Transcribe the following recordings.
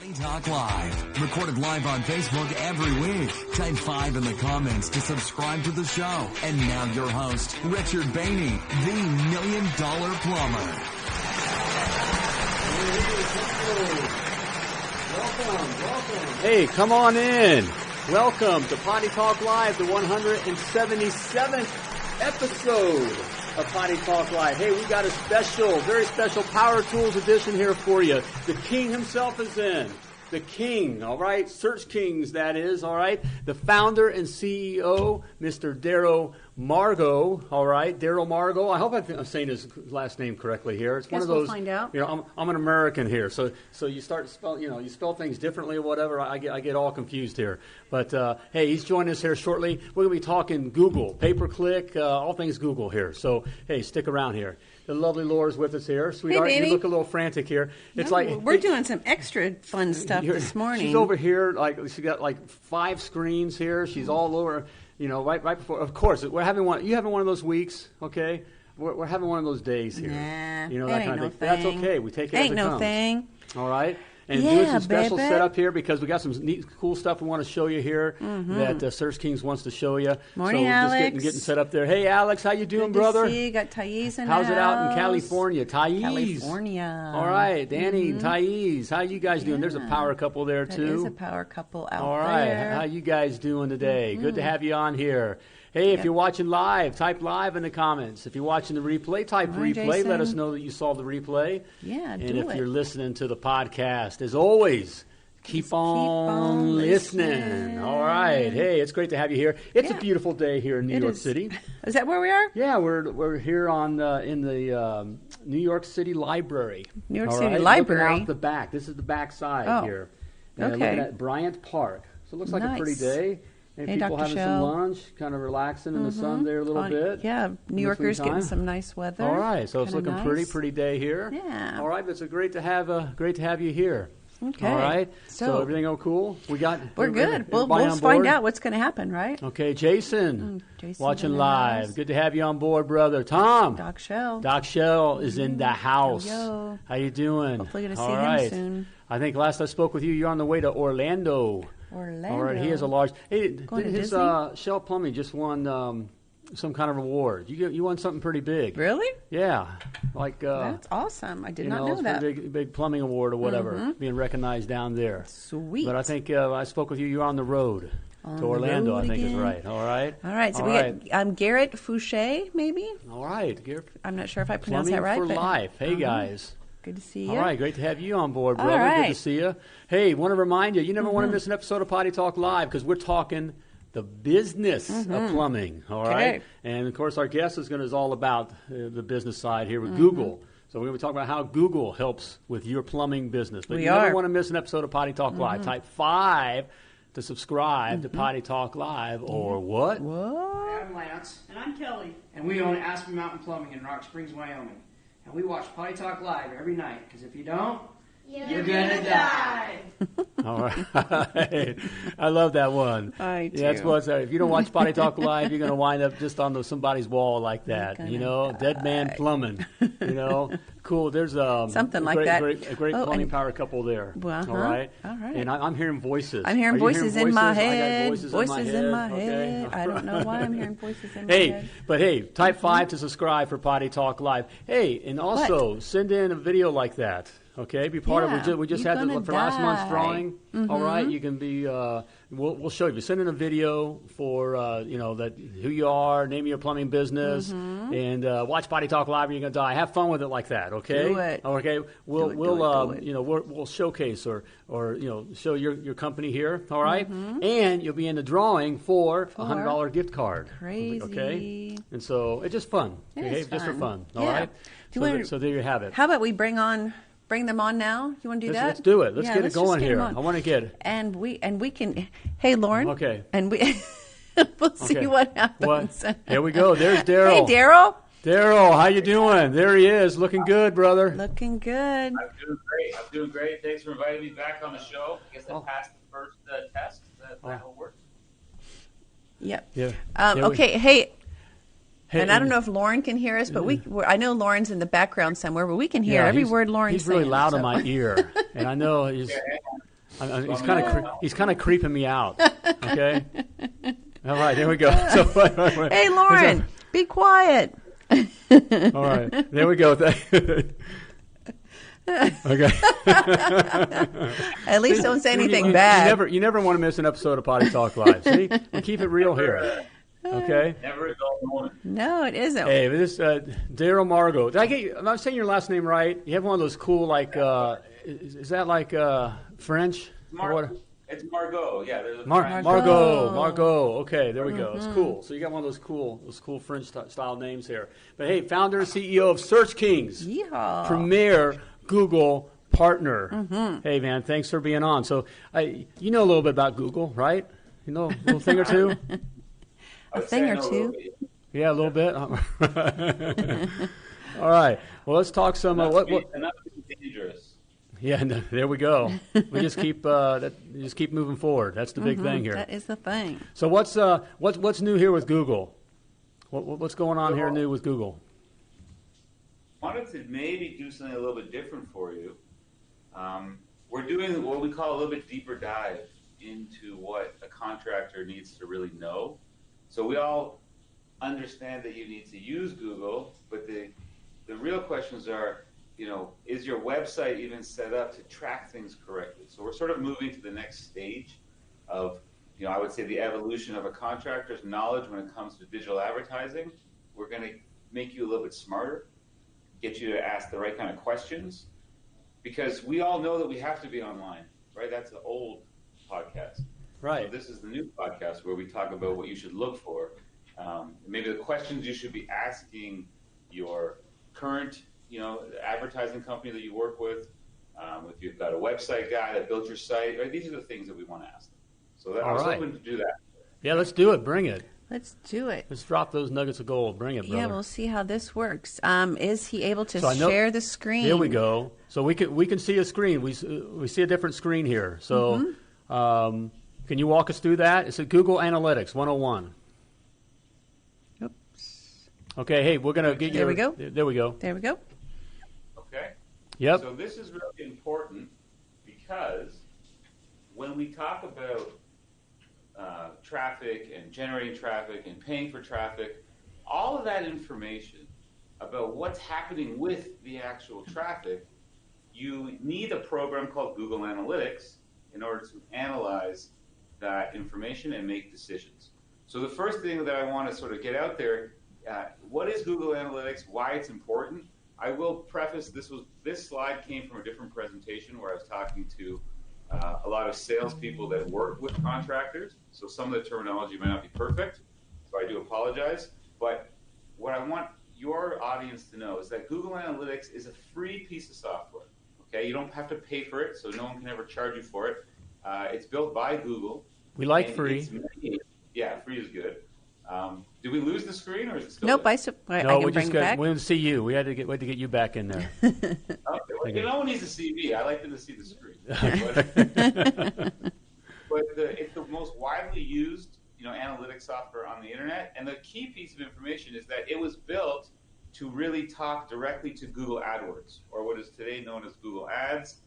Potty Talk Live, recorded live on Facebook every week. Type 5 in the comments to subscribe to the show. And now your host, Richard Behney, the $1 Million Plumber. Welcome. Hey, come on in. Welcome to Potty Talk Live, the 177th episode of Potty Talk Live. Hey, we got a special, very special Power Tools edition here for you. The King himself is in. The King, all right? SearchKings, that is, all right? The founder and CEO, Mr. Darryl Margaux, all right? Darryl Margaux. I hope I'm saying his last name correctly here. It's one of those. We'll find out. You know, I'm an American here, so you start spell, you spell things differently or whatever. I get all confused here. But hey, he's joining us here shortly. We're gonna be talking Google, pay-per-click, all things Google here. So hey, stick around here. The lovely Laura's with us here, sweetheart. Hey, you look a little frantic here. It's we're doing some extra fun stuff this morning. She's over here, she got like 5 screens here. She's all over, right before. Of course, we're having one. You having one of those weeks, okay? We're having one of those days here. Nah, that kind of thing. That's okay. We take it as it comes. Ain't no thing. All right. And yeah, doing some special baby. setup here because we got some neat, cool stuff we want to show you here that SearchKings wants to show you. Morning, so Alex. Just getting set up there. Hey, Alex, how you doing, Good brother? to see you. Got Thais in How's the it out in house. California? Thais. California. All right, Danny, Thais. How you guys doing? There's a power couple there, too. There is a power couple out there. All right. How you guys doing today? Good to have you on here. Hey, if you're watching live, type live in the comments. If you're watching the replay, type replay. Jason. Let us know that you saw the replay. Yeah, and do if it. you're listening to the podcast, as always, keep on listening. All right. Hey, it's great to have you here. It's a beautiful day here in New York City. Is that where we are? Yeah, we're here in the New York City Library. New York All City right? Library. Looking out the back. This is the back side here. Okay. Looking at Bryant Park. So it looks like a pretty day. And Hey, people Dr. having Shell. some lunch, kind of relaxing in the sun there a little bit. Yeah, New Yorkers getting some nice weather. All right, so it's Kinda looking nice. pretty day here. Yeah. All right, but it's great to have you here. Okay. All right. So everything all cool? We're good. We'll on find board? out what's going to happen, right? Okay, Jason, Jason's watching in the live. house. Good to have you on board, brother. Tom. Doc Shell. Doc Shell is in the house. Yo. How you doing? Hopefully going to see All him right. soon. I think last I spoke with you, you're on the way to Orlando. All right, he has a large. Hey, Going to his Disney? Shell Plumbing just won some kind of award. You won something pretty big. Really? Yeah, like That's awesome. I did not know it's that. a big plumbing award or whatever, being recognized down there. Sweet. But I think I spoke with you. You're on the road to Orlando. I think is again. right. All right. All right. So All right. got Garrett Fouché, maybe. All right. Garrett, I'm not sure if I pronounced Plumbing that right. for but life. Hey guys. Good to see you. All right, great to have you on board, All brother. Good to right. see you. Hey, want to remind you never want to miss an episode of Potty Talk Live because we're talking the business of plumbing. All right, Okay. and of course our guest is all about the business side here with Google. So we're going to be talking about how Google helps with your plumbing business. But We you are. never want to miss an episode of Potty Talk Live. Type 5 to subscribe to Potty Talk Live or what? What? I'm Lance, And I'm Kelly. and we own Aspen Mountain Plumbing in Rock Springs, Wyoming. And we watch Potty Talk Live every night, because if you don't, you're gonna die. All right. I love that one. I Yeah, that's too. what's if you don't watch Potty Talk Live, you're going to wind up just on somebody's wall like that. Dead man plumbing. Cool. There's Something a like great, that. A great Oh, plumbing and- power couple there. Uh-huh. All right. All right. And I'm hearing voices. I'm hearing Are you voices in my I got head. voices in my Okay. head. I don't know why I'm hearing voices in my head. Hey, type 5 to subscribe for Potty Talk Live. Hey, and also send in a video like that. Okay, be part Yeah, of. We just you're had gonna for last month's die. drawing. All right, you can be. We'll show you. Send in a video for that who you are, name of your plumbing business, and watch Potty Talk Live. Or you're gonna die. Have fun with it like that. Okay. Do it. Okay. We'll Do it. we'll showcase or show your company here. All right, and you'll be in the drawing for a $100 gift card. Crazy. Okay. And so it's just fun. It Okay? is Just for fun. fun. All Yeah. right. Do you wanna- So there you have it. How about we bring them on now? You want to do that? Let's do it. Let's Yeah, get it let's just going get here. 'em on. I want to get it. And we can. Hey, Lauren. Okay. And we we'll see Okay. what happens. Here we go. There's Darryl. Hey, Darryl. Darryl, how you doing? There he is, looking good, brother. Looking good. I'm doing great. Thanks for inviting me back on the show. I guess I passed the first test. That all works. Yep. Yeah. Okay. Hey. Hey, And I don't know if Lauren can hear us, but I know Lauren's in the background somewhere, but we can hear every word Lauren's He's really saying, loud so. in my ear, and I know he's. He's kind of creeping me out. Okay. All right, there we go. So, hey, Lauren, be quiet. All right, there we go. Okay. At least don't say anything bad. You never want to miss an episode of Potty Talk Live. See, we keep it real here. Okay. Never a dull moment. No, it isn't. Hey, this Darryl Margaux. Am I saying your last name right? You have one of those cool, like, is that like French? It's Margaux. Yeah, there's a Margaux. Okay, there we go. It's cool. So you got one of those cool French style names here. But hey, founder and CEO of SearchKings, Yeehaw. premier Google partner. Hey, man, thanks for being on. So you know a little bit about Google, right? You know a little thing or two. A thing or two. Yeah, a little bit. All right. Well, let's talk some. Enough to be dangerous. Yeah, no, there we go. We just keep moving forward. That's the big thing here. That is the thing. So what's new here with Google? What's going on here new with Google? Wanted to maybe do something a little bit different for you. We're doing what we call a little bit deeper dive into what a contractor needs to really know. So we all understand that you need to use Google, but the real questions are, is your website even set up to track things correctly? So we're sort of moving to the next stage of, I would say the evolution of a contractor's knowledge when it comes to digital advertising. We're going to make you a little bit smarter, get you to ask the right kind of questions, because we all know that we have to be online, right? That's the old podcast. Right. So this is the new podcast where we talk about what you should look for. Maybe the questions you should be asking your current advertising company that you work with, if you've got a website guy that built your site, right? These are the things that we want to ask them. So I was hoping to do that. Yeah, let's do it. Bring it. Let's do it. Let's drop those nuggets of gold. Bring it, brother. Yeah, we'll see how this works. Is he able to share the screen? Here we go. So we can see a screen. We see a different screen here. So can you walk us through that? It's a Google Analytics 101. Oops. Okay, hey, we're going to get you. There we go. There we go. There we go. Okay. Yep. So this is really important because when we talk about traffic and generating traffic and paying for traffic, all of that information about what's happening with the actual traffic, you need a program called Google Analytics in order to analyze that information and make decisions. So the first thing that I want to sort of get out there, what is Google Analytics, why it's important? I will preface, this slide came from a different presentation where I was talking to a lot of salespeople that work with contractors. So some of the terminology might not be perfect, so I do apologize. But what I want your audience to know is that Google Analytics is a free piece of software. Okay, you don't have to pay for it, so no one can ever charge you for it. It's built by Google. We like free. Yeah, free is good. Did we lose the screen, or is it still nope, there? I can bring it back. We didn't see you. We had to get you back in there. Okay, well, no one needs to see me. I like them to see the screen. But it's the most widely used, analytics software on the internet. And the key piece of information is that it was built to really talk directly to Google AdWords, or what is today known as Google Ads.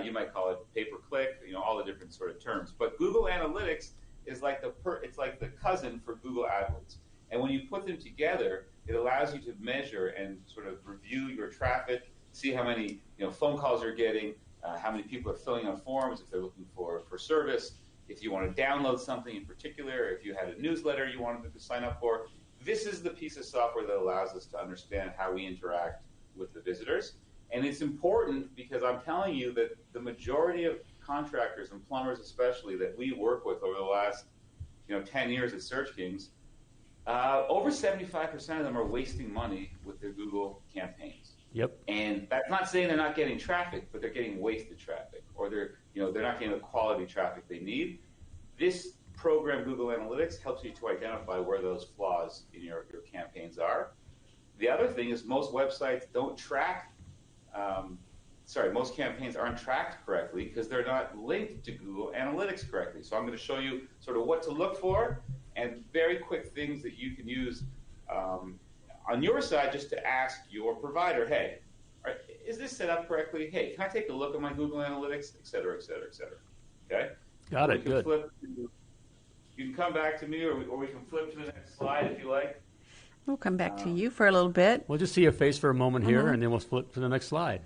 You might call it pay-per-click, all the different sort of terms. But Google Analytics is like it's like the cousin for Google AdWords. And when you put them together, it allows you to measure and sort of review your traffic, see how many phone calls you're getting, how many people are filling out forms if they're looking for service, if you want to download something in particular, if you had a newsletter you wanted them to sign up for. This is the piece of software that allows us to understand how we interact with the visitors. And it's important because I'm telling you that the majority of contractors and plumbers especially that we work with over the last 10 years at SearchKings, over 75% of them are wasting money with their Google campaigns. Yep. And that's not saying they're not getting traffic, but they're getting wasted traffic, or they're not getting the quality traffic they need. This program, Google Analytics, helps you to identify where those flaws in your campaigns are. The other thing is most websites don't track. Most campaigns aren't tracked correctly because they're not linked to Google Analytics correctly. So I'm going to show you sort of what to look for and very quick things that you can use on your side just to ask your provider, hey, is this set up correctly? Hey, can I take a look at my Google Analytics, et cetera, et cetera, et cetera. Okay? Got it. Good. You can come back to me, or we can flip to the next slide if you like. We'll come back to you for a little bit. We'll just see your face for a moment here, and then we'll flip to the next slide.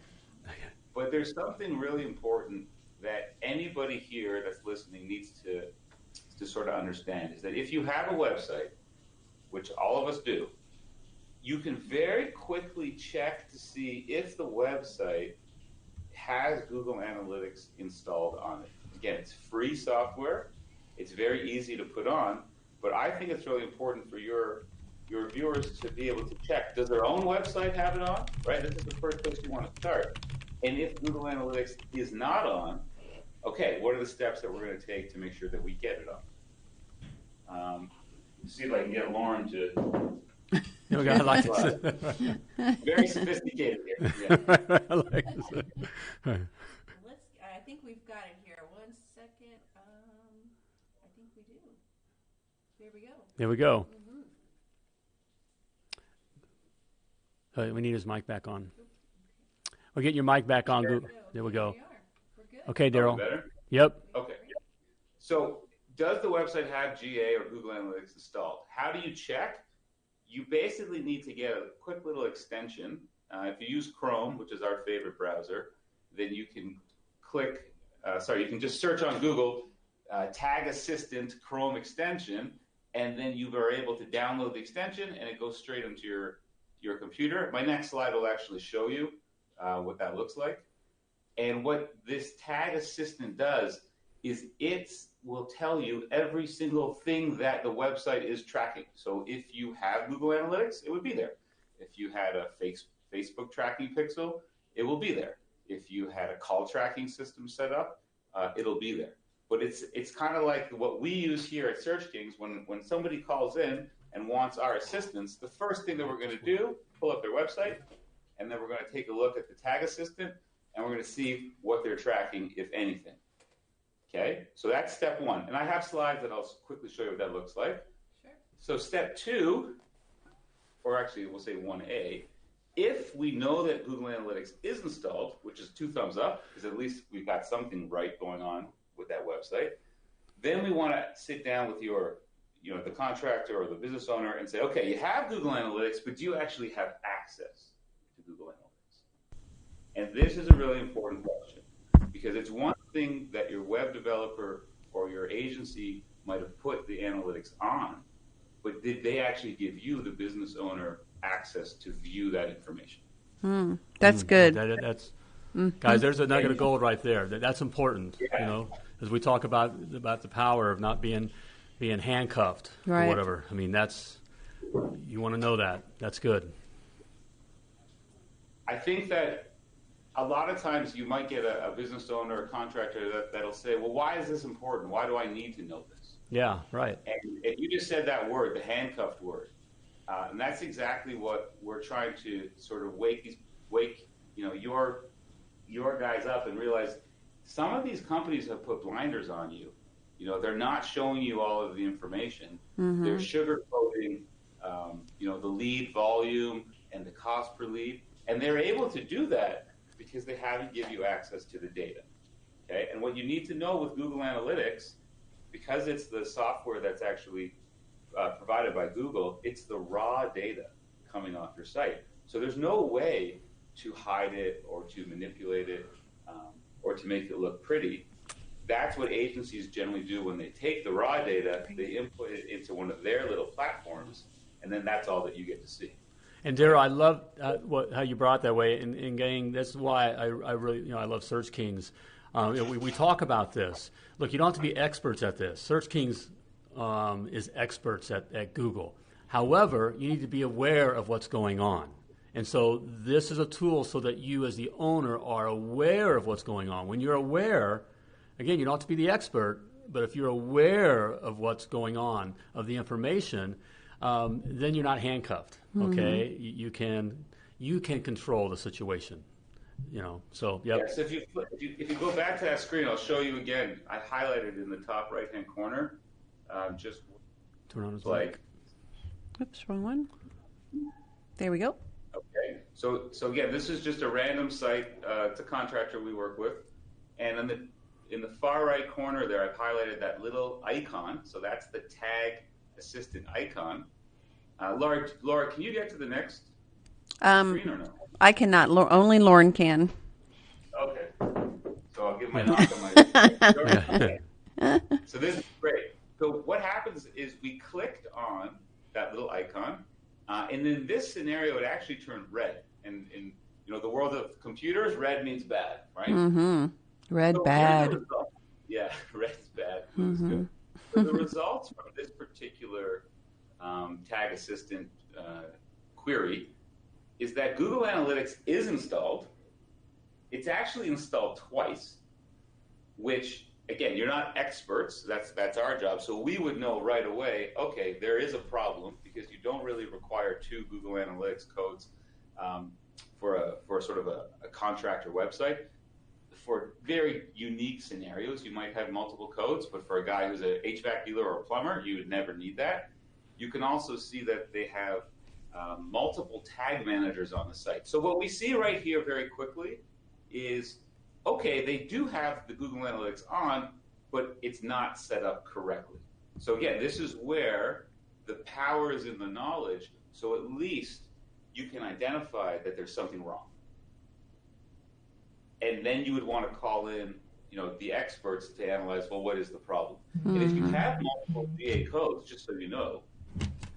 But there's something really important that anybody here that's listening needs to sort of understand, is that if you have a website, which all of us do, you can very quickly check to see if the website has Google Analytics installed on it. Again, it's free software. It's very easy to put on, but I think it's really important for your viewers to be able to check. Does their own website have it on? Right? This is the first place you want to start. And if Google Analytics is not on, okay, what are the steps that we're going to take to make sure that we get it on? See if I can get Lauren to... I like this. Very sophisticated here. Yeah. I like this. I think we've got it here. 1 second. I think we do. There we go. There we go. We need his mic back on. We're getting your mic back on. There we go. We're good. Okay, Darryl. Better? Yep. Okay. So does the website have GA or Google Analytics installed? How do you check? You basically need to get a quick little extension. If you use Chrome, which is our favorite browser, then you can you can just search on Google, Tag Assistant Chrome extension, and then you are able to download the extension, and it goes straight into your computer. My next slide will actually show you what that looks like. And what this Tag Assistant does is it will tell you every single thing that the website is tracking. So if you have Google Analytics, it would be there. If you had a Facebook tracking pixel, it will be there. If you had a call tracking system set up, it'll be there. But it's kind of like what we use here at SearchKings. When somebody calls in and wants our assistance, the first thing that we're going to do, pull up their website, and then we're going to take a look at the Tag Assistant, and we're going to see what they're tracking, if anything. Okay, so that's step one. And I have slides that I'll quickly show you what that looks like. Sure. So step two, or actually we'll say 1A, if we know that Google Analytics is installed, which is 2 thumbs up, because at least we've got something right going on with that website, then we want to sit down with the contractor or the business owner and say, okay, you have Google Analytics, but do you actually have access to Google Analytics? And this is a really important question, because it's one thing that your web developer or your agency might have put the analytics on, but did they actually give you, the business owner, access to view that information? That's good. Guys, there's a nugget of gold right there. That's important, as we talk about the power of not being handcuffed or whatever. I mean, you want to know that. That's good. I think that a lot of times you might get a business owner or contractor that'll say, well, why is this important? Why do I need to know this? Yeah, right. And you just said that word, the handcuffed word. And that's exactly what we're trying to sort of wake your guys up and realize some of these companies have put blinders on you. They're not showing you all of the information. They're sugarcoating, the lead volume and the cost per lead. And they're able to do that because they haven't given you access to the data. Okay? And what you need to know with Google Analytics, because it's the software that's actually provided by Google, it's the raw data coming off your site. So there's no way to hide it or to manipulate it or to make it look pretty. That's what agencies generally do when they take the raw data, they input it into one of their little platforms, and then that's all that you get to see. And Darryl, I love how you brought that way, and gang, that's why I really, I love SearchKings. We talk about this. Look, you don't have to be experts at this. SearchKings is experts at Google. However, you need to be aware of what's going on. And so this is a tool so that you as the owner are aware of what's going on. When you're aware, again, you don't have to be the expert, but if you're aware of what's going on, of the information, then you're not handcuffed, okay? You can control the situation, so, yep. Yeah, so if you go back to that screen, I'll show you again. I highlighted in the top right-hand corner, just turn on his like... Oops, wrong one. There we go. Okay, so again, this is just a random site. It's a contractor we work with, and in the far right corner there, I've highlighted that little icon. So that's the tag assistant icon. Laura, can you get to the next screen or no? I cannot. Only Lauren can. Okay. So I'll give my knock on my... So this is great. So what happens is we clicked on that little icon, and in this scenario, it actually turned red. And in the world of computers, red means bad, right? Mm-hmm. Red, so bad. Yeah, red's bad. Blue's good. So the results from this particular tag assistant query is that Google Analytics is installed. It's actually installed twice, which, again, you're not experts. That's our job. So we would know right away, okay, there is a problem because you don't really require 2 Google Analytics codes for sort of a contractor website. For very unique scenarios, you might have multiple codes, but for a guy who's an HVAC dealer or a plumber, you would never need that. You can also see that they have multiple tag managers on the site. So what we see right here very quickly is, okay, they do have the Google Analytics on, but it's not set up correctly. So again, this is where the power is in the knowledge, so at least you can identify that there's something wrong. And then you would want to call in, the experts to analyze, well, what is the problem? And if you have multiple GA codes, just so you know,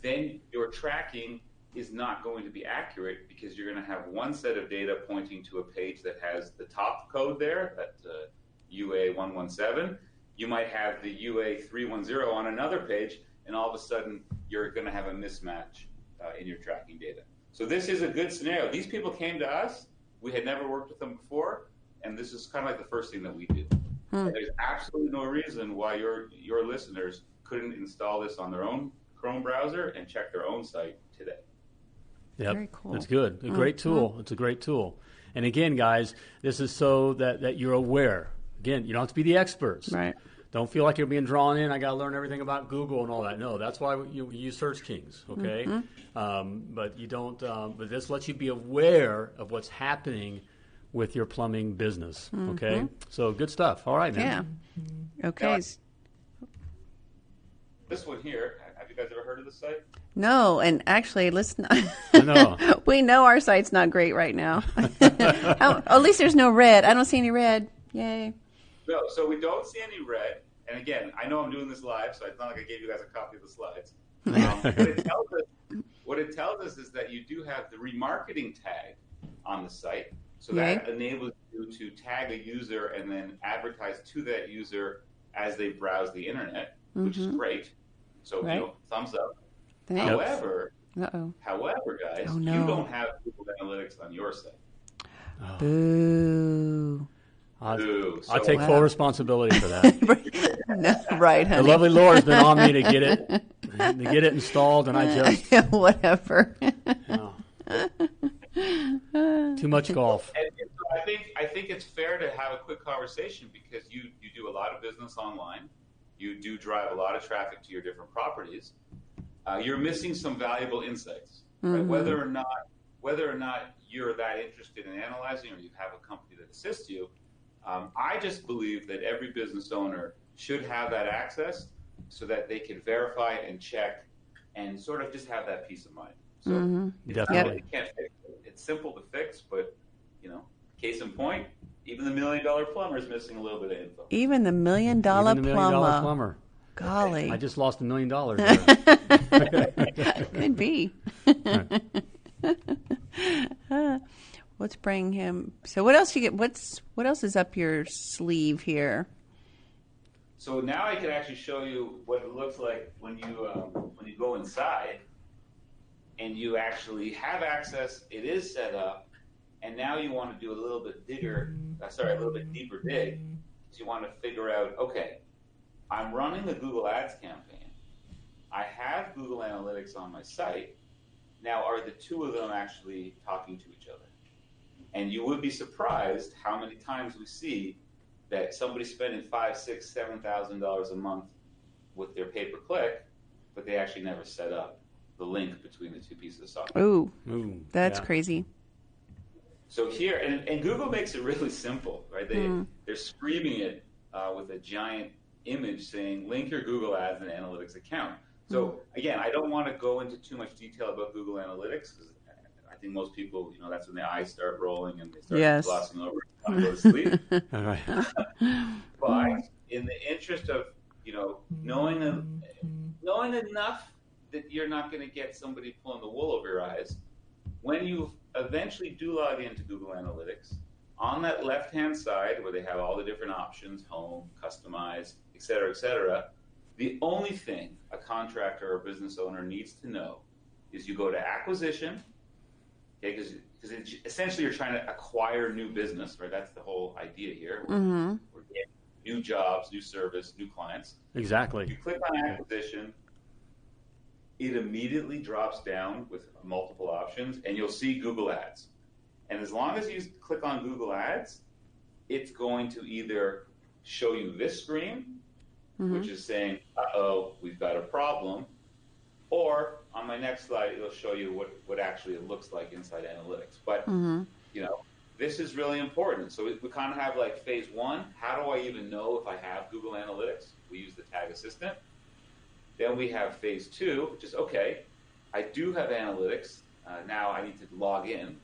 then your tracking is not going to be accurate because you're going to have one set of data pointing to a page that has the top code there, that UA117. You might have the UA310 on another page, and all of a sudden you're going to have a mismatch in your tracking data. So this is a good scenario. These people came to us. We had never worked with them before, and this is kind of like the first thing that we do. And there's absolutely no reason why your listeners couldn't install this on their own Chrome browser and check their own site today. Yep. Very cool. That's good. A great tool. It's a great tool. And again, guys, this is so that you're aware. Again, you don't have to be the experts. Right. Don't feel like you're being drawn in. I got to learn everything about Google and all that. No, that's why you use SearchKings, okay? But you don't. But this lets you be aware of what's happening with your plumbing business, okay? So good stuff. All right, man. Yeah. Okay. Now, this one here, have you guys ever heard of this site? No, and actually, listen. No. We know our site's not great right now. At least there's no red. I don't see any red. Yay. No, so we don't see any red. And again, I know I'm doing this live, so it's not like I gave you guys a copy of the slides. What it tells us is that you do have the remarketing tag on the site. So that enables you to tag a user and then advertise to that user as they browse the internet, which is great. So, thumbs up. Thanks. However, guys, you don't have Google Analytics on your site. Boo. I take full responsibility for that. No, right, honey. The lovely Laura's been on me to get it installed, and I just whatever. Too much golf. And so I think it's fair to have a quick conversation because you do a lot of business online. You do drive a lot of traffic to your different properties. You're missing some valuable insights, right? Whether or not you're that interested in analyzing, or you have a company that assists you. I just believe that every business owner should have that access so that they can verify and check and sort of just have that peace of mind. So Definitely. You can't fix it. It's simple to fix, but, case in point, even the $1 million plumber is missing a little bit of info. Even the $1 million plumber. Golly. I just lost $1 million. Could be. Let's bring him. So what else you get? What else is up your sleeve here? So now I can actually show you what it looks like when you go inside, and you actually have access. It is set up, and now you want to do a little bit deeper dig. So you want to figure out, okay, I'm running the Google Ads campaign. I have Google Analytics on my site. Now, are the two of them actually talking to each other? And you would be surprised how many times we see that somebody's spending $5,000, $6,000, $7,000 a month with their pay-per-click, but they actually never set up the link between the two pieces of software. Ooh, that's crazy. So here, and Google makes it really simple, right? They're screaming it with a giant image saying, link your Google Ads and Analytics account. So again, I don't want to go into too much detail about Google Analytics because I think most people, that's when their eyes start rolling and they start glossing over and want to go to sleep. All right. But in the interest of, knowing enough that you're not going to get somebody pulling the wool over your eyes, when you eventually do log into Google Analytics, on that left-hand side where they have all the different options, home, customize, et cetera, the only thing a contractor or business owner needs to know is you go to acquisition, okay, because essentially you're trying to acquire new business, right? That's the whole idea here. We're getting new jobs, new service, new clients. Exactly. You click on acquisition, it immediately drops down with multiple options, and you'll see Google Ads. And as long as you click on Google Ads, it's going to either show you this screen, which is saying, uh-oh, we've got a problem, or on my next slide, it'll show you what actually it looks like inside Analytics. But, this is really important. So we kind of have like phase one. How do I even know if I have Google Analytics? We use the tag assistant. Then we have phase two, which is, okay, I do have Analytics. Now I need to log in.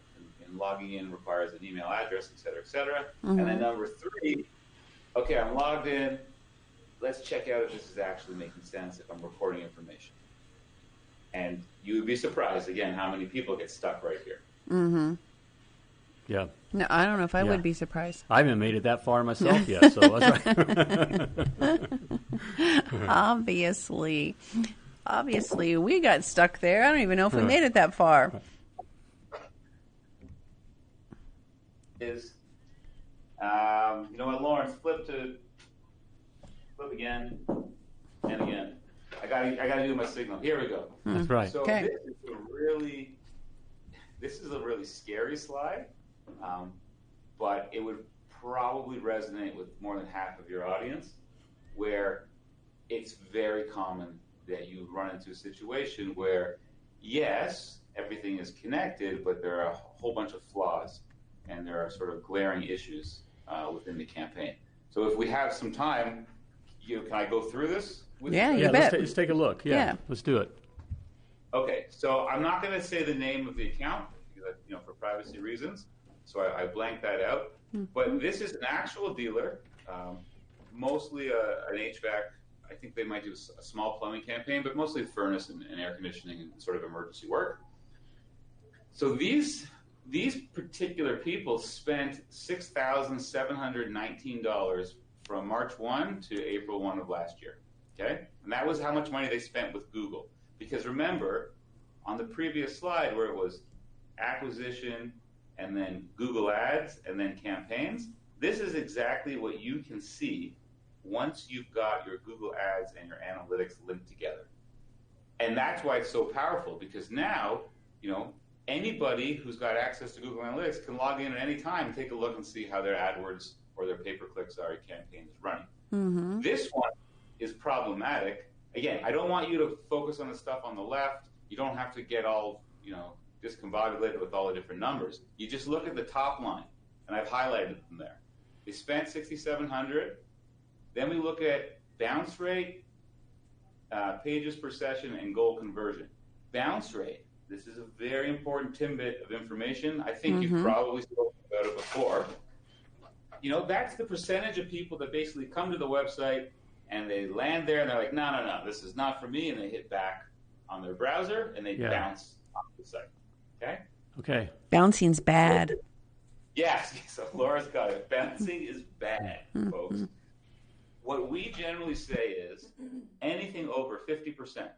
And logging in requires an email address, et cetera, et cetera. And then number three, okay, I'm logged in. Let's check out if this is actually making sense, if I'm recording information. And you would be surprised, again, how many people get stuck right here. Yeah. No, I don't know if I would be surprised. I haven't made it that far myself yet, so that's right. Obviously, we got stuck there. I don't even know if we made it that far. You know what, Lawrence, flip again and again. I gotta do my signal. Here we go. That's right. So this is a really scary slide, but it would probably resonate with more than half of your audience, where it's very common that you run into a situation where, yes, everything is connected, but there are a whole bunch of flaws and there are sort of glaring issues within the campaign. So if we have some time, can I go through this? You bet. Let's take a look. Yeah, let's do it. Okay, so I'm not going to say the name of the account, because, for privacy reasons. So I blanked that out. But this is an actual dealer, mostly an HVAC. I think they might do a small plumbing campaign, but mostly furnace and air conditioning and sort of emergency work. So these particular people spent $6,719 from March 1 to April 1 of last year. Okay? And that was how much money they spent with Google. Because remember, on the previous slide where it was acquisition and then Google Ads and then campaigns, this is exactly what you can see once you've got your Google Ads and your analytics linked together. And that's why it's so powerful, because now, anybody who's got access to Google Analytics can log in at any time and take a look and see how their AdWords or their pay-per-click campaign is running. This one is problematic. Again, I don't want you to focus on the stuff on the left. You don't have to get all, discombobulated with all the different numbers. You just look at the top line, and I've highlighted them there. They spent $6,700. Then we look at bounce rate, pages per session, and goal conversion. Bounce rate. This is a very important tidbit of information. I think you've probably spoken about it before. That's the percentage of people that basically come to the website and they land there and they're like, no, this is not for me. And they hit back on their browser and they bounce off the site. Okay? Bouncing's bad. Yes. So Laura's got it. Bouncing is bad, folks. What we generally say is anything over 50%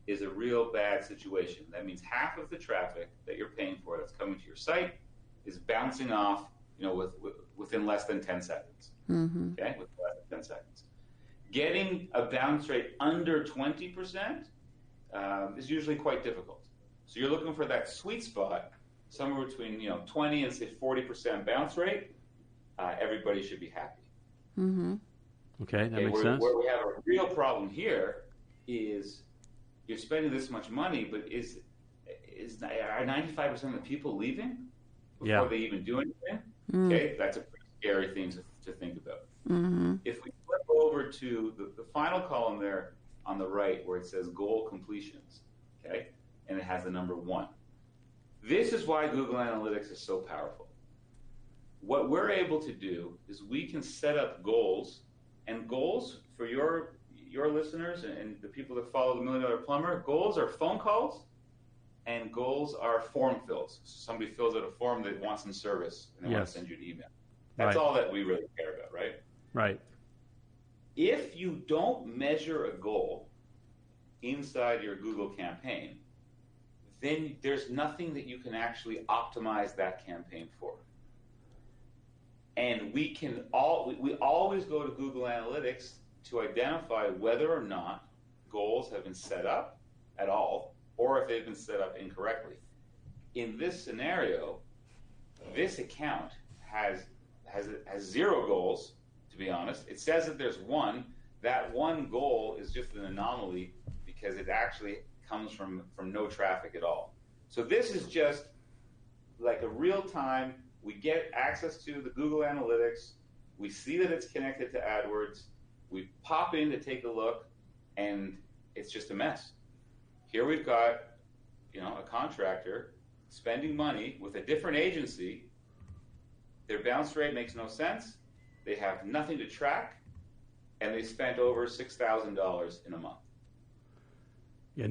is a real bad situation. That means half of the traffic that you're paying for that's coming to your site is bouncing off, within less than 10 seconds. Okay, with less than 10 seconds. Getting a bounce rate under 20% is usually quite difficult. So you're looking for that sweet spot, somewhere between 20 and say 40% bounce rate. Everybody should be happy. Okay, that makes sense. Where we have a real problem here is you're spending this much money, but are 95% of the people leaving before they even do anything? Okay, that's a pretty scary thing to think about. Mm-hmm. If we flip over to the final column there on the right where it says goal completions, okay, and it has the number 1. This is why Google Analytics is so powerful. What we're able to do is we can set up goals, and goals for your listeners and the people that follow the $1 Million Plumber, goals are phone calls and goals are form fills. So somebody fills out a form that wants some service and they want to send you an email. That's all that we really care about, right? Right. If you don't measure a goal inside your Google campaign, then there's nothing that you can actually optimize that campaign for. And we always go to Google Analytics to identify whether or not goals have been set up at all, or if they've been set up incorrectly. In this scenario, this account has 0 goals, to be honest. It says that there's 1. That 1 goal is just an anomaly because it actually comes from no traffic at all. So this is just like a real time. We get access to the Google Analytics. We see that it's connected to AdWords. We pop in to take a look, and it's just a mess. Here we've got, a contractor spending money with a different agency. Their bounce rate makes no sense. They have nothing to track, and they spent over $6,000 in a month. Yeah,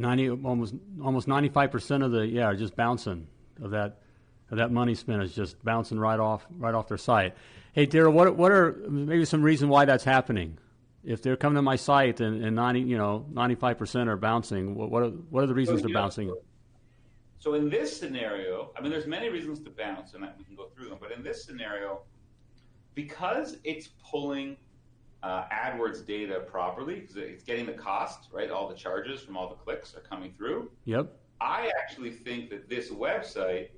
almost 95% of are just bouncing of that money spent is just bouncing right off their site. Hey, Darryl, what are maybe some reason why that's happening? If they're coming to my site and 95% are bouncing, what are the reasons they're bouncing? So in this scenario, there's many reasons to bounce, and we can go through them. But in this scenario, because it's pulling AdWords data properly, because it's getting the cost, right? All the charges from all the clicks are coming through. Yep. I actually think that this website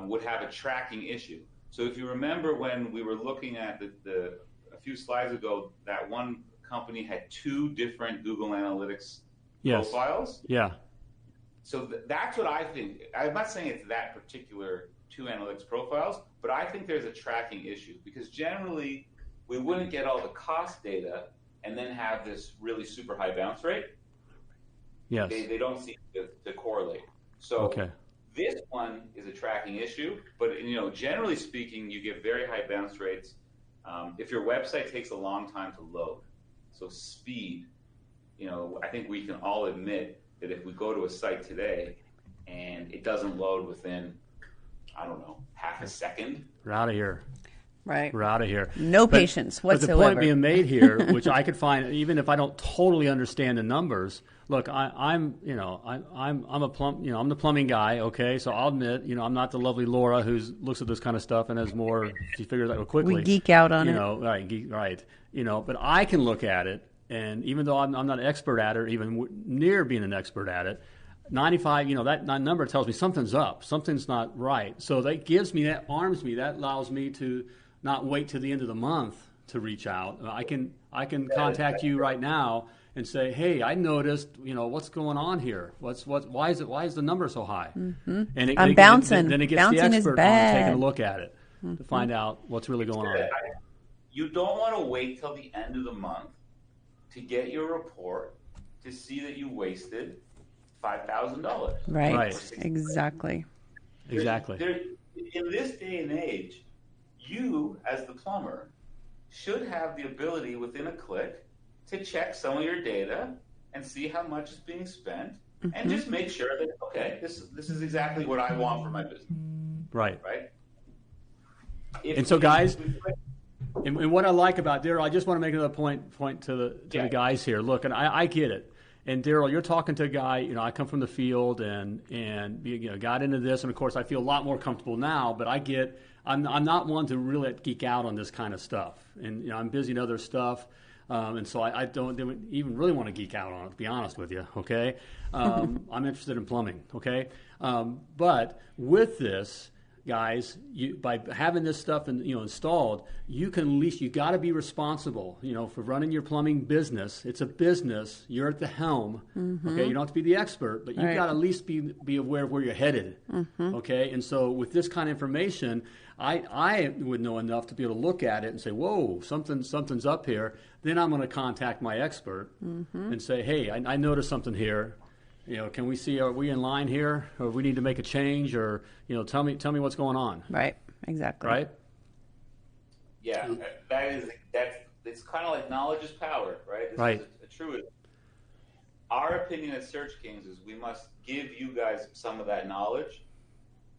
would have a tracking issue. So if you remember when we were looking at a few slides ago, that one company had 2 different Google Analytics profiles. Yeah. So that's what I think. I'm not saying it's that particular 2 analytics profiles, but I think there's a tracking issue because generally we wouldn't get all the cost data and then have this really super high bounce rate. Yes. They don't seem to correlate. So this one is a tracking issue, but generally speaking, you get very high bounce rates if your website takes a long time to load. So speed, I think we can all admit that if we go to a site today and it doesn't load within, I don't know, half a second, we're out of here. Right. We're out of here. No patience whatsoever. But the point being made here, which I could find, even if I don't totally understand the numbers, look, I'm the plumbing guy, okay? So I'll admit, I'm not the lovely Laura who looks at this kind of stuff and has more. She figures out quickly. We geek out on it. Right. But I can look at it, and even though I'm not an expert at it, or even near being an expert at it, 95, that number tells me something's up, something's not right. So that arms me, that allows me to not wait to the end of the month to reach out. I can contact you right now and say, hey, I noticed, what's going on here? Why is the number so high? Mm-hmm. And I'm bouncing. Then it gets bouncing the expert on taking a look at it to find out what's really going on. You don't want to wait till the end of the month to get your report to see that you wasted $5,000. Right. Exactly. In this day and age, you, as the plumber, should have the ability within a click to check some of your data and see how much is being spent and just make sure that, okay, this is exactly what I want for my business. Right. And so, guys, and what I like about Darryl, I just want to make another point to the guys here. Look, and I get it. And Darryl, you're talking to a guy, I come from the field and got into this, and of course I feel a lot more comfortable now, but I'm not one to really geek out on this kind of stuff. And I'm busy in other stuff. And so I don't even really want to geek out on it, to be honest with you, okay? I'm interested in plumbing, okay? But with this, guys, by having this stuff installed, you can at least, you got to be responsible, for running your plumbing business. It's a business. You're at the helm. Okay, you don't have to be the expert, but you've got to at least be aware of where you're headed. Okay, and so with this kind of information, I would know enough to be able to look at it and say, whoa, something's up here. Then I'm going to contact my expert and say, hey, I noticed something here. Can we see, are we in line here, or we need to make a change, or, tell me what's going on. Right, exactly. Right? Yeah, it's kind of like knowledge is power, right? This is a truism. Our opinion at SearchKings is we must give you guys some of that knowledge.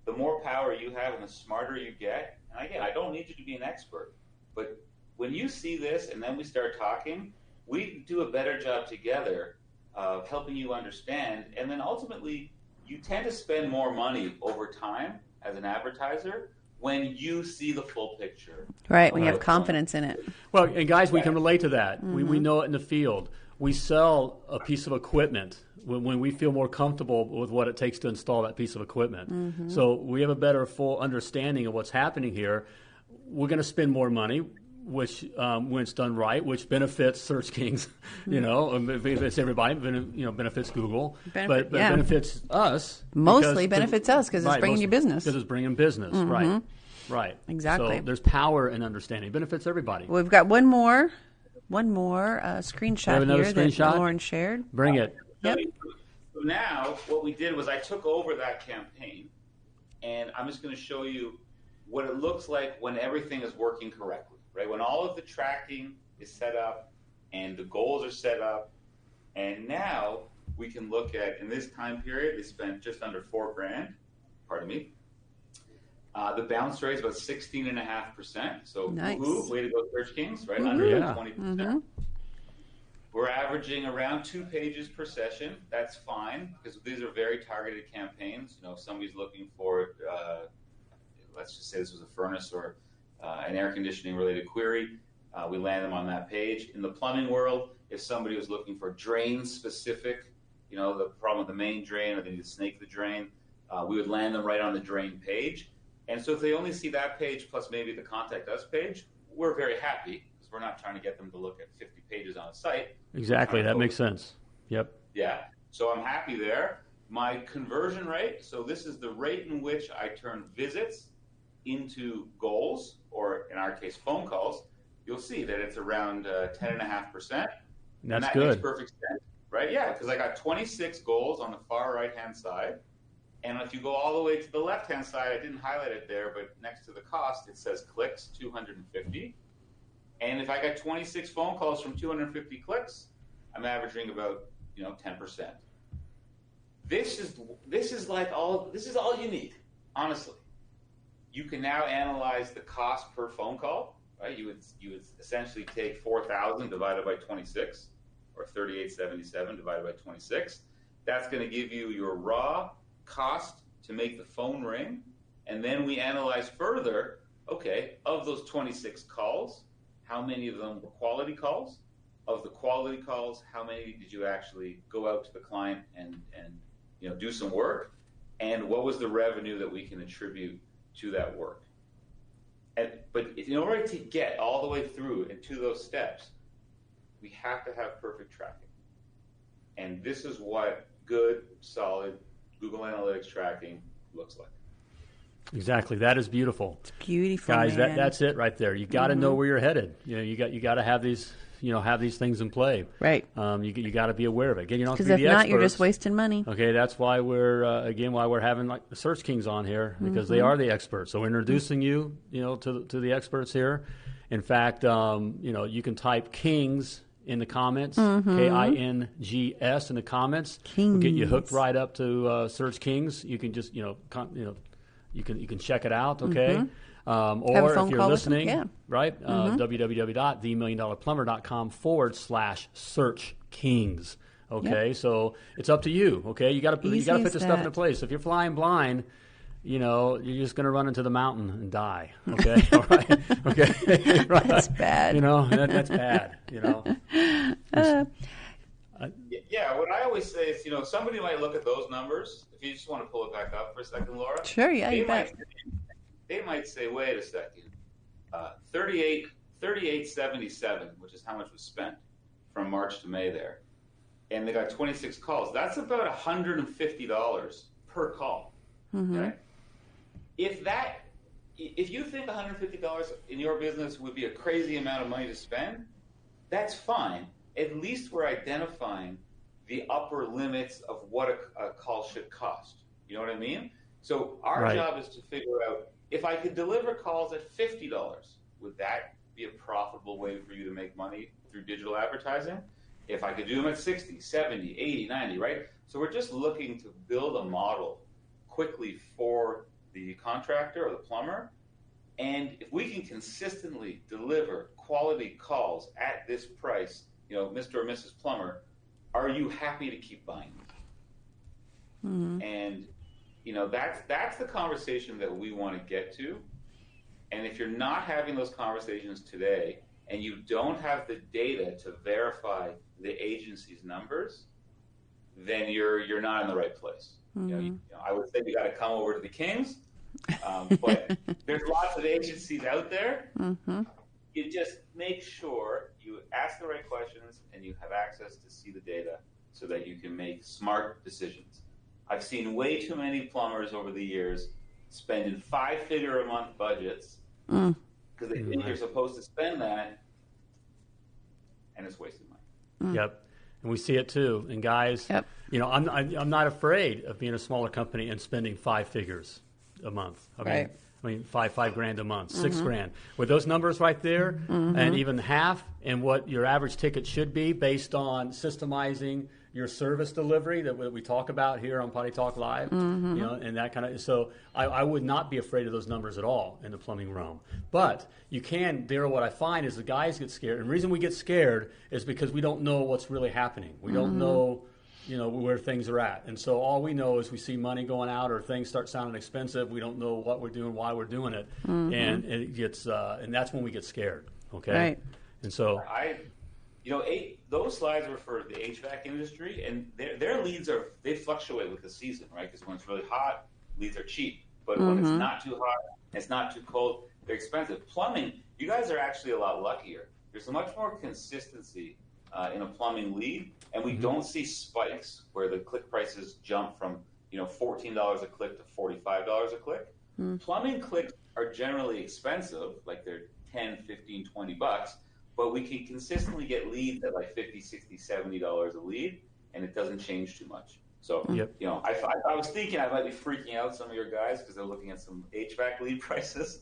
The more power you have and the smarter you get, and again, I don't need you to be an expert, but when you see this and then we start talking, we do a better job together of helping you understand, and then ultimately you tend to spend more money over time as an advertiser when you see the full picture. Right, when you have confidence in it. Well, and guys, we can relate to that. We know it in the field. We sell a piece of equipment when we feel more comfortable with what it takes to install that piece of equipment. So we have a better full understanding of what's happening here. We're going to spend more money, which when it's done right, which benefits SearchKings, benefits everybody, benefits Google, but benefits us. Mostly benefits us because it's bringing you business. Because it's bringing business, right. Exactly. So there's power in understanding. It benefits everybody. We've got one more screenshot here that Lauren shared. Bring it. Yep. So now what we did was I took over that campaign, and I'm just going to show you what it looks like when everything is working correctly. Right, when all of the tracking is set up and the goals are set up, and now we can look at, in this time period, they spent just under $4,000. Pardon me. The bounce rate is about 16.5%. So, nice. Way to go, SearchKings, right? Under 20%. We're averaging around 2 pages per session. That's fine because these are very targeted campaigns. If somebody's looking for, let's just say this was a furnace or an air conditioning related query, we land them on that page. In the plumbing world, if somebody was looking for drain specific, the problem with the main drain, or they need to snake the drain, we would land them right on the drain page. And so if they only see that page plus maybe the contact us page, we're very happy because we're not trying to get them to look at 50 pages on a site. Exactly, that makes sense. Yep. Yeah, so I'm happy there. My conversion rate, so this is the rate in which I turn visits into goals, or in our case, phone calls. You'll see that it's around 10.5%. That's that good. Makes perfect sense, right? Yeah, because I got 26 goals on the far right-hand side. And if you go all the way to the left-hand side, I didn't highlight it there, but next to the cost, it says clicks, 250. And if I got 26 phone calls from 250 clicks, I'm averaging about 10%. This is all you need, honestly. You can now analyze the cost per phone call, right? You would essentially take 4,000 divided by 26, or 3877 divided by 26. That's going to give you your raw cost to make the phone ring, and then we analyze further. Okay, of those 26 calls, how many of them were quality calls? Of the quality calls, how many did you actually go out to the client and do some work? And what was the revenue that we can attribute to that work? But in order to get all the way through and to those steps, we have to have perfect tracking. And this is what good, solid Google Analytics tracking looks like. Exactly. That is beautiful. It's beautiful, guys. man. That's it right there. You got to know where you're headed. You got to have these. Have these things in play. Right. You got to be aware of it. Again, you don't have Because to be if the not, experts. you're just wasting money. Okay, that's why we're having like the SearchKings on here, because they are the experts. So we're introducing you to the experts here. In fact, you can type Kings in the comments, KINGS in the comments. Kings. We'll get you hooked right up to SearchKings. You can just you can check it out. Okay. Or if you're listening, right, www.themilliondollarplumber.com/SearchKings. Okay, so it's up to you. Okay, you got to put this stuff into place. If you're flying blind, you're just going to run into the mountain and die. Okay, all right. Okay, right. That's bad. That's bad. Yeah, what I always say is, somebody might look at those numbers. If you just want to pull it back up for a second, Laura. Sure, yeah, you bet. they might say, wait a second, 38.77, which is how much was spent from March to May there, and they got 26 calls. That's about $150 per call. Okay? If you think $150 in your business would be a crazy amount of money to spend, that's fine. At least we're identifying the upper limits of what a call should cost. You know what I mean? So our job is to figure out, if I could deliver calls at $50, would that be a profitable way for you to make money through digital advertising? If I could do them at 60, 70, 80, 90, right? So we're just looking to build a model quickly for the contractor or the plumber. And if we can consistently deliver quality calls at this price, Mr. or Mrs. Plumber, are you happy to keep buying them? And that's the conversation that we want to get to. And if you're not having those conversations today and you don't have the data to verify the agency's numbers, then you're not in the right place. I would say you got to come over to the Kings, but there's lots of agencies out there. You just make sure you ask the right questions and you have access to see the data so that you can make smart decisions. I've seen way too many plumbers over the years spending 5-figure a month budgets because they think you're supposed to spend that, and it's wasting money. Yep, and we see it too. And guys, I'm not afraid of being a smaller company and spending 5 figures a month. I mean, $5 a month, $6,000. With those numbers right there, and even half, and what your average ticket should be based on systemizing your service delivery that we talk about here on Potty Talk Live, and that kind of. So I would not be afraid of those numbers at all in the plumbing realm. But you can, Darryl. What I find is the guys get scared, and the reason we get scared is because we don't know what's really happening. We don't know. Where things are at. And so all we know is we see money going out or things start sounding expensive. We don't know what we're doing, why we're doing it. And it gets, and that's when we get scared. Okay. Right. And so those slides were for the HVAC industry, and their leads they fluctuate with the season, right? Because when it's really hot, leads are cheap. But when it's not too hot, it's not too cold, they're expensive. Plumbing, you guys are actually a lot luckier. There's much more consistency in a plumbing lead, and we don't see spikes where the click prices jump from $14 a click to $45 a click. Plumbing clicks are generally expensive, like they're $10, $15, $20, but we can consistently get leads at like $50, $60, $70 a lead, and it doesn't change too much. So, I was thinking I might be freaking out some of your guys because they're looking at some HVAC lead prices.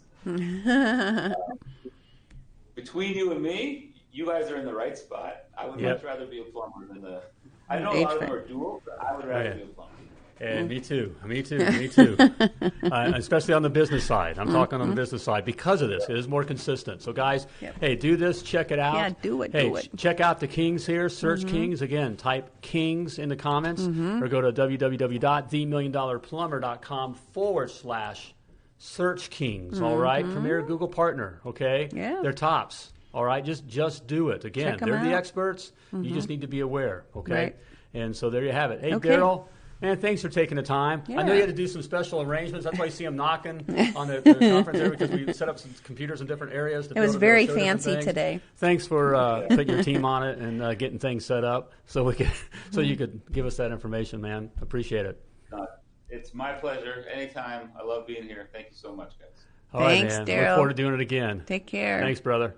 Between you and me, you guys are in the right spot. I would much rather be a plumber than I know a lot of them are dual, but I would rather be a plumber. And me too. Especially on the business side. I'm talking on the business side because of this. It is more consistent. So, guys, hey, do this. Check it out. Yeah, do it. Check out the Kings here. Search Kings. Again, type Kings in the comments or go to www.themilliondollarplumber.com/SearchKings. All right? Premier Google partner. Okay? Yeah. They're tops. All right? Just do it. Again, they're the experts. You just need to be aware. Okay? Right. And so there you have it. Hey, Darryl. Man, thanks for taking the time. Yeah. I know you had to do some special arrangements. That's why you see them knocking on the conference area because we set up some computers in different areas. It was very fancy today. Thanks for putting your team on it and getting things set up so you could give us that information, man. Appreciate it. It's my pleasure. Anytime. I love being here. Thank you so much, guys. Thanks, man. Darryl. Look forward to doing it again. Take care. Thanks, brother.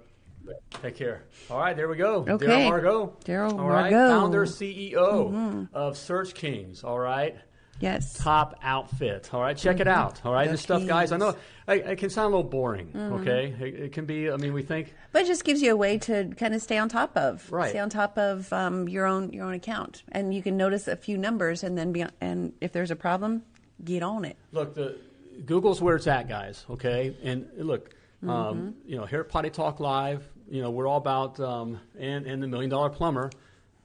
Take care. All right, there we go. Okay. Darryl Margaux. Darryl All right, Margaux. founder, CEO of SearchKings. All right. Yes. Top outfit. All right, check it out. All right, this stuff, guys. I know it can sound a little boring. Okay, it can be. I mean, we think, but it just gives you a way to kind of stay on top of, Right. your own account, and you can notice a few numbers, and then and if there's a problem, get on it. Look, Google's where it's at, guys. Okay, and look, here at Potty Talk Live, we're all about and the $1 Million Plumber.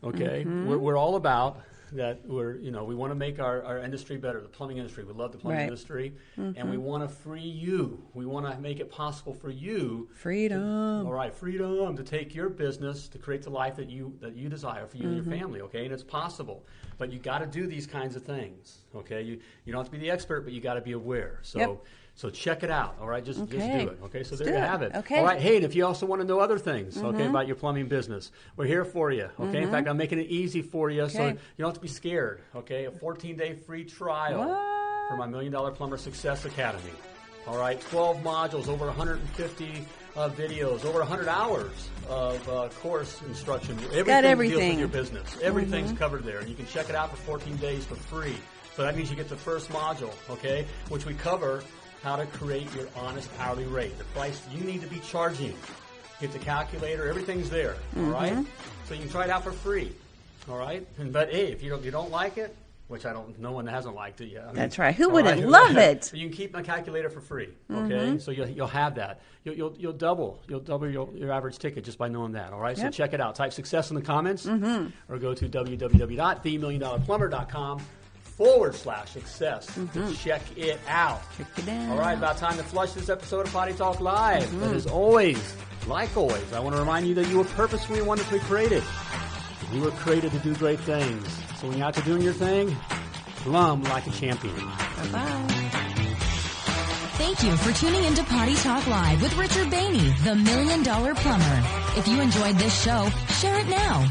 Okay, we're all about that. We want to make our industry better, the plumbing industry. We love the plumbing industry, and we want to free you. We want to make it possible for you. Freedom. Freedom to take your business to create the life that you desire for you and your family. Okay, and it's possible, but you got to do these kinds of things. Okay, you don't have to be the expert, but you got to be aware. So So check it out, all right? Just do it, okay? So there you have it. Okay. All right, hey, and if you also want to know other things, okay, about your plumbing business, we're here for you, okay? In fact, I'm making it easy for you so you don't have to be scared, okay? A 14-day free trial for my $1 Million Plumber Success Academy. All right, 12 modules, over 150 videos, over 100 hours of course instruction. Everything deals with your business. Everything's covered there. And you can check it out for 14 days for free. So that means you get the first module, okay, which we cover how to create your honest hourly rate, the price you need to be charging. Get the calculator, everything's there, all right? So you can try it out for free, all right? But hey, if you don't like it, which no one hasn't liked it yet. I mean, that's right. Who wouldn't love it? You can keep my calculator for free, okay? So you'll have that. You'll double your average ticket just by knowing that, all right? So check it out. Type success in the comments, or go to www.themilliondollarplumber.com/success to check it out. Check it out. All right, about time to flush this episode of Potty Talk Live. But as always, like always, I want to remind you that you were purposefully and wonderfully created. You were created to do great things. So when you're out there doing your thing, plumb like a champion. Bye-bye. Thank you for tuning into Potty Talk Live with Richard Behney, the $1 Million Plumber. If you enjoyed this show, share it now.